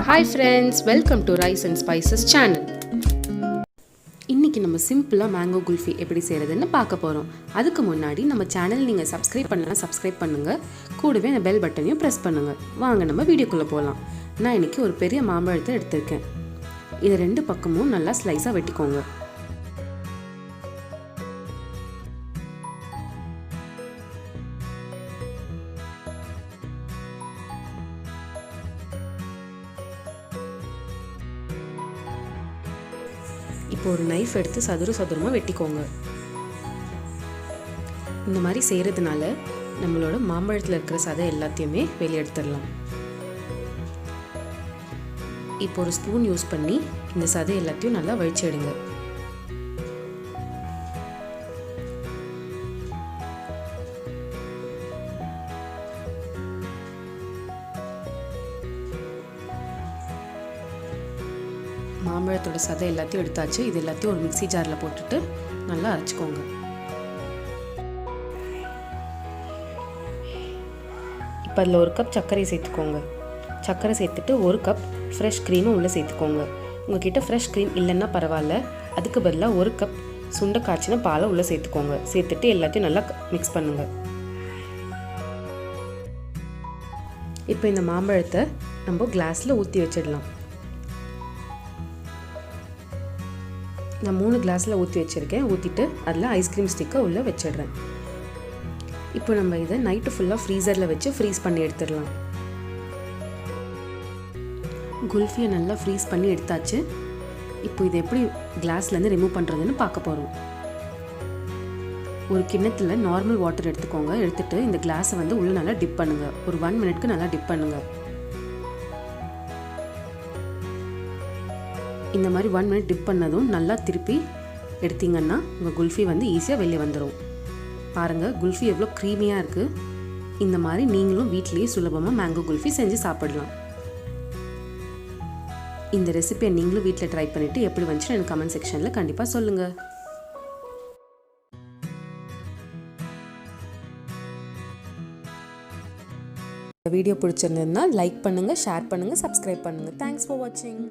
Hi friends, welcome to RiceNdSpices channel. இன்னைக்கு நம்ம சிம்பிளா மேங்கோ குல்ஃபி எப்படி செய்யறதுன்னு பார்க்க போறோம். அதுக்கு முன்னாடி நம்ம சேனல் நீங்க சப்ஸ்கிரைப் பண்ணலனா சப்ஸ்கிரைப் பண்ணுங்க. கூடவே அந்த பெல் பட்டனையும் பிரஸ் பண்ணுங்க. வாங்க நம்ம வீடியோக்குள்ள போலாம். நான் இன்னைக்கு ஒரு பெரிய மாம்பழத்தை எடுத்துர்க்கேன். இத ரெண்டு பக்கமும் நல்லா ஸ்லைஸா வெட்டிக்கோங்க. இப்போ ஒரு நைஃப் எடுத்து சதுரமா வெட்டிக்கோங்க. இந்த மாதிரி செய்யறதுனால நம்மளோட மாம்பழத்துல இருக்கிற சதை எல்லாத்தையுமே வெளிய எடுத்துடலாம். இப்போ ஒரு ஸ்பூன் யூஸ் பண்ணி இந்த சதை எல்லாத்தையும் நல்லா வழிச்சு எடுங்க. மாம்பழத்தோட சதை எல்லாத்தையும் எடுத்தாச்சு. இது எல்லாத்தையும் ஒரு மிக்ஸி ஜாரில் போட்டுட்டு நல்லா அரைச்சிக்கோங்க. இப்போ அதில் ஒரு கப் சர்க்கரை சேர்த்துக்கோங்க. சர்க்கரை சேர்த்துட்டு ஒரு கப் ஃப்ரெஷ் க்ரீமை உள்ளே சேர்த்துக்கோங்க. உங்ககிட்ட ஃப்ரெஷ் க்ரீம் இல்லைன்னா பரவாயில்ல, அதுக்கு பதிலாக ஒரு கப் சுண்டை காய்ச்சின பாலை உள்ளே சேர்த்துக்கோங்க. சேர்த்துட்டு எல்லாத்தையும் நல்லா மிக்ஸ் பண்ணுங்கள். இப்போ இந்த மாம்பழத்தை நம்ம கிளாஸில் ஊற்றி வச்சிடலாம். நான் 3 கிளாஸில் ஊற்றி வச்சுருக்கேன். ஊற்றிட்டு அதில் ஐஸ்கிரீம் ஸ்டிக்கை உள்ளே வச்சிடுறேன். இப்போ நம்ம இதை நைட்டு ஃபுல்லாக ஃப்ரீசரில் வச்சு ஃப்ரீஸ் பண்ணி எடுத்துடலாம். குல்ஃபியை நல்லா ஃப்ரீஸ் பண்ணி எடுத்தாச்சு. இப்போ இதை எப்படி கிளாஸ்லேருந்து ரிமூவ் பண்ணுறதுன்னு பார்க்க போகிறோம். ஒரு கிண்ணத்தில் நார்மல் வாட்டர் எடுத்துக்கோங்க. எடுத்துகிட்டு இந்த கிளாஸை வந்து உள்ளே நல்லா டிப் பண்ணுங்கள். ஒரு 1 மினிட்க்கு நல்லா டிப் பண்ணுங்கள். இந்த மாதிரி 1 மினிட் டிப் பண்ணதும் நல்லா திருப்பி எடுத்தீங்கன்னா உங்கள் குல்ஃபி வந்து ஈஸியாக வெளியே வந்துடும். பாருங்கள், குல்ஃபி எவ்வளோ க்ரீமியாக இருக்குது. இந்த மாதிரி நீங்களும் வீட்டிலேயே சுலபமாக மேங்கோ குல்ஃபி செஞ்சு சாப்பிடலாம். இந்த ரெசிபியை நீங்களும் வீட்டில் ட்ரை பண்ணிவிட்டு எப்படி வந்துச்சுன்னு எனக்கு கமெண்ட் செக்ஷனில் கண்டிப்பாக சொல்லுங்கள். இந்த வீடியோ பிடிச்சிருந்ததுன்னா லைக் பண்ணுங்கள், ஷேர் பண்ணுங்கள், சப்ஸ்கிரைப் பண்ணுங்கள். தேங்க்ஸ் ஃபார் வாட்சிங்.